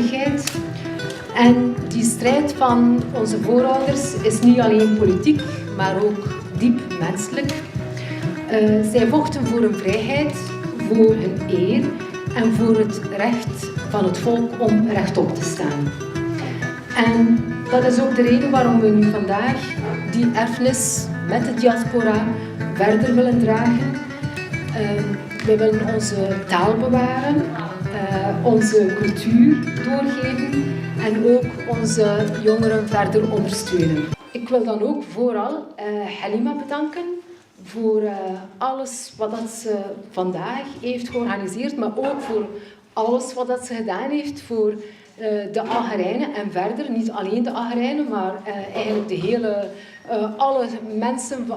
gelijkheid. En die strijd van onze voorouders is niet alleen politiek, maar ook diep menselijk. Zij vochten voor een vrijheid, voor hun eer en voor het recht van het volk om rechtop te staan. En dat is ook de reden waarom we nu vandaag die erfenis met de diaspora verder willen dragen. We willen onze taal bewaren, onze cultuur doorgeven en ook onze jongeren verder ondersteunen. Ik wil dan ook vooral Halima bedanken voor alles wat dat ze vandaag heeft georganiseerd, maar ook voor alles wat dat ze gedaan heeft voor de Algerijnen en verder, niet alleen de Algerijnen, maar eigenlijk de hele, alle mensen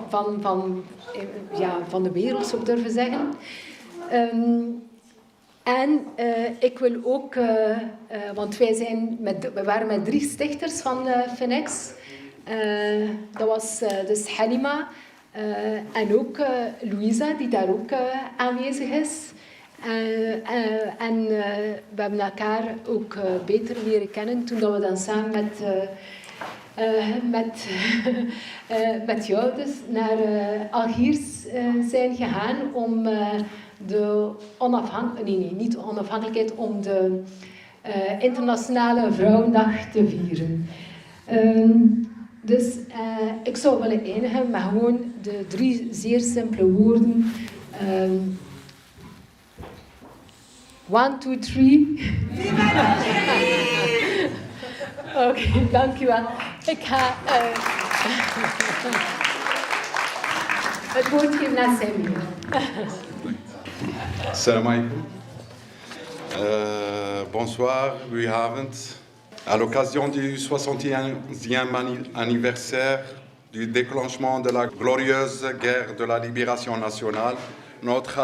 van de wereld, zou ik durven zeggen. En ik wil ook, want we waren met 3 stichters van Finex. Dat was dus Halima en ook Louisa, die daar ook aanwezig is. En we hebben elkaar ook beter leren kennen toen we dan samen met jou dus naar Algiers zijn gegaan om de om de Internationale Vrouwendag te vieren. Dus ik zou willen eindigen met gewoon de 3 zeer simpele woorden. 1, 2, 3. Oké, dankjewel. Ik ga het woord geven aan Samir. Salam alaikum. Bonsoir, goedenavond. À l'occasion du 61e anniversaire du déclenchement de la glorieuse guerre de la libération nationale, notre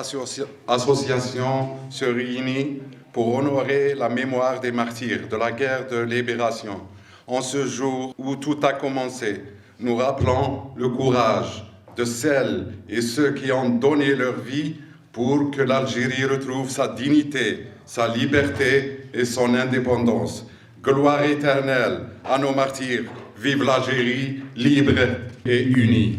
association se réunit pour honorer la mémoire des martyrs de la guerre de libération. En ce jour où tout a commencé, nous rappelons le courage de celles et ceux qui ont donné leur vie pour que l'Algérie retrouve sa dignité, sa liberté et son indépendance. Gloire éternelle à nos martyrs. Vive l'Algérie libre et unie.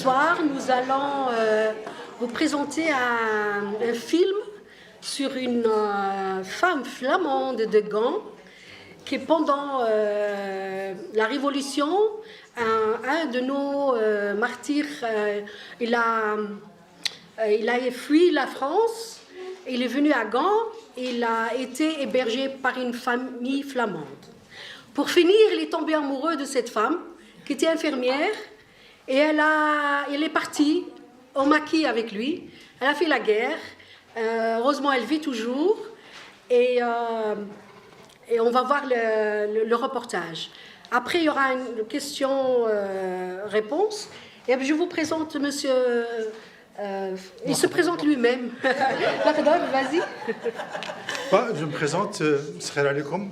soir, nous allons vous présenter un film sur une femme flamande de Gand qui, pendant la Révolution, un de nos martyrs, il a fui la France, il est venu à Gand, il a été hébergé par une famille flamande. Pour finir, il est tombé amoureux de cette femme qui était infirmière et elle est partie au maquis avec lui. Elle a fait la guerre. Heureusement, elle vit toujours et on va voir le reportage. Après, il y aura une question-réponse. Et je vous présente monsieur... il se présente lui-même. Vas-y. Je me présente, Salam alaikum.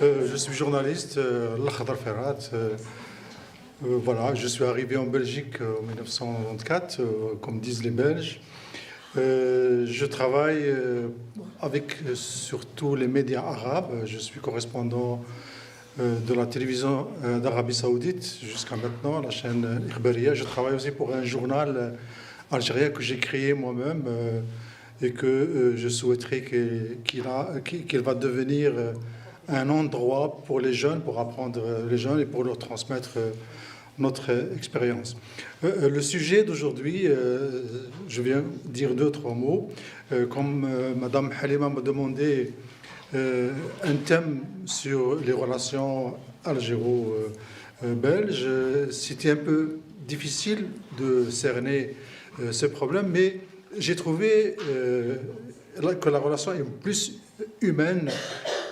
Je suis journaliste, L'Akhdar Ferhat. Voilà, je suis arrivé en Belgique en 1994, comme disent les Belges. Je travaille avec surtout les médias arabes. Je suis correspondant de la télévision d'Arabie Saoudite jusqu'à maintenant, la chaîne Ikhbariya. Je travaille aussi pour un journal algérien que j'ai créé moi-même et que je souhaiterais qu'il va devenir un endroit pour les jeunes, pour apprendre les jeunes et pour leur transmettre notre expérience. Le sujet d'aujourd'hui, je viens dire 2-3 mots. Comme Madame Halima m'a demandé un thème sur les relations algéro-belges, c'était un peu difficile de cerner ce problème, mais j'ai trouvé que la relation est plus humaine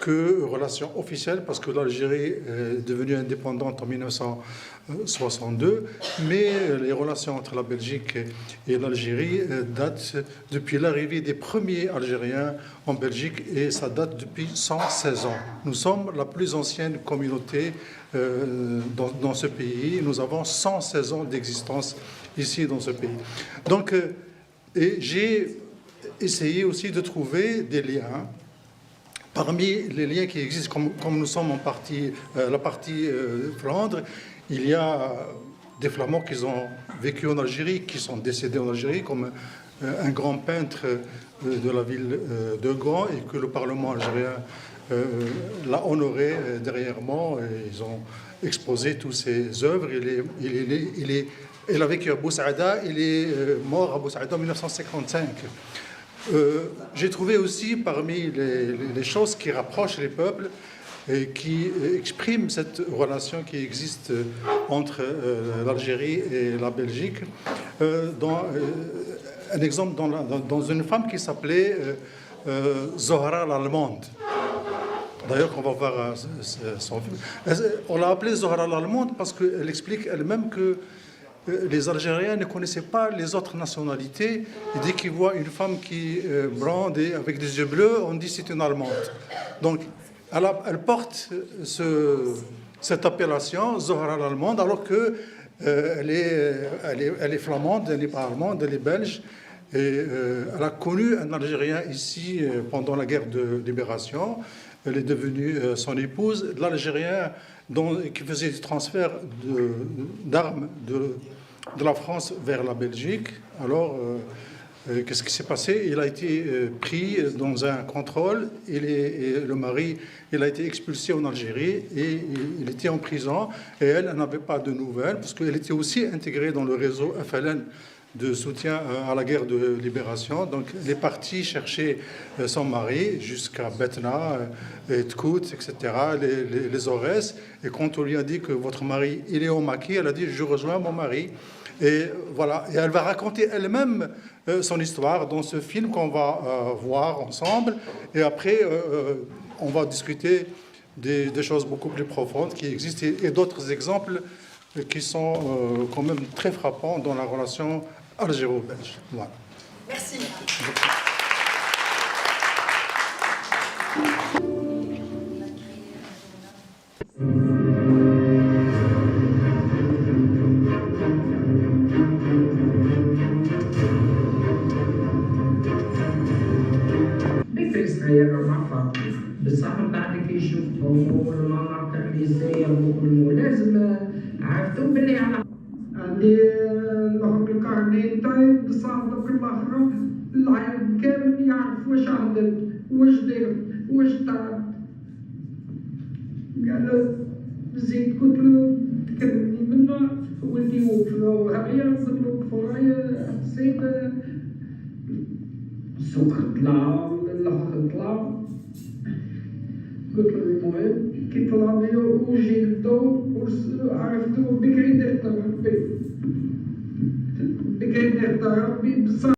que relation officielle, parce que l'Algérie est devenue indépendante en 1962, mais les relations entre la Belgique et l'Algérie datent depuis l'arrivée des premiers Algériens en Belgique, et ça date depuis 116 ans. Nous sommes la plus ancienne communauté dans ce pays. Nous avons 116 ans d'existence ici dans ce pays. Donc, et j'ai essayé aussi de trouver des liens. Parmi les liens qui existent, comme nous sommes en la partie Flandre, il y a des Flamands qui ont vécu en Algérie, qui sont décédés en Algérie, comme un grand peintre de la ville de Gand, et que le Parlement algérien l'a honoré dernièrement. Ils ont exposé toutes ses œuvres. Il a vécu à Boussaada, il est mort à Boussaada en 1955. J'ai trouvé aussi parmi les choses qui rapprochent les peuples et qui expriment cette relation qui existe entre l'Algérie et la Belgique, un exemple dans une femme qui s'appelait Zohra l'Allemande. D'ailleurs, on va voir son film. On l'a appelée Zohra l'Allemande parce qu'elle explique elle-même que les Algériens ne connaissaient pas les autres nationalités. Et dès qu'ils voient une femme qui brande et avec des yeux bleus, on dit c'est une Allemande. Donc, elle porte cette appellation, Zohra l'Allemande, alors qu'elle est flamande, elle n'est pas allemande, elle est belge. Et elle a connu un Algérien ici pendant la guerre de libération. Elle est devenue son épouse. L'Algérien qui faisait des transferts d'armes de la France vers la Belgique. Alors, qu'est-ce qui s'est passé? Il a été pris dans un contrôle et le mari, il a été expulsé en Algérie et il était en prison. Et elle n'avait pas de nouvelles parce qu'elle était aussi intégrée dans le réseau FLN de soutien à la guerre de libération. Donc, elle est partie chercher son mari jusqu'à Betna, Tkout, etc., les Aurès. Et quand on lui a dit que votre mari, il est au maquis, elle a dit « je rejoins mon mari ». Et voilà, et elle va raconter elle-même son histoire dans ce film qu'on va voir ensemble. Et après, on va discuter des choses beaucoup plus profondes qui existent et d'autres exemples qui sont quand même très frappants dans la relation algéro-belge. Voilà. Merci. بصح من بعد كي شفتهم والمناطق اللي زيهم لازم عرفتوا باللي عندي العيب بصادق الاخر العيب كامل يعرف واش عملت واش درت واش تعب. قال زيد قلت له تكلمني منه ولدي وقفوا هيا قلت له وقفوا هيا حسيت السوق طلع الاخر طلع. قلت له المهم كي طلع لي وجي للضوء عرفتو بكري درت ربي بصح